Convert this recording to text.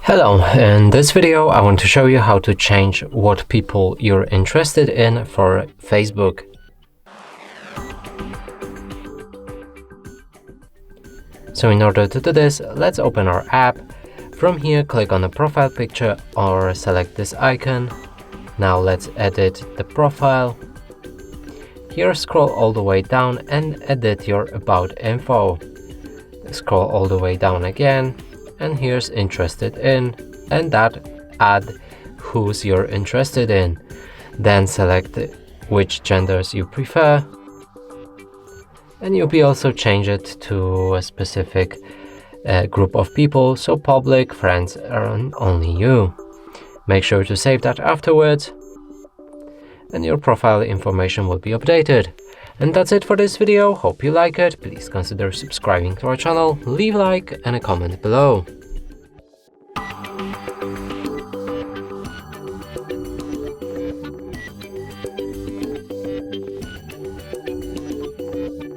Hello, in this video I want to show you how to change what people you're interested in for Facebook. So in order to do this, let's open our app. From here, click on the profile picture or select this icon. Now let's edit the profile. Here scroll all the way down and edit your about info. Scroll all the way down again. And here's interested in, and that add who's you're interested in. Then select which genders you prefer, and you'll be also change it to a specific group of people, so public, friends, and only you. Make sure to save that afterwards, and your profile information will be updated. And that's it for this video. Hope you like it. Please consider subscribing to our channel, leave a like and a comment below.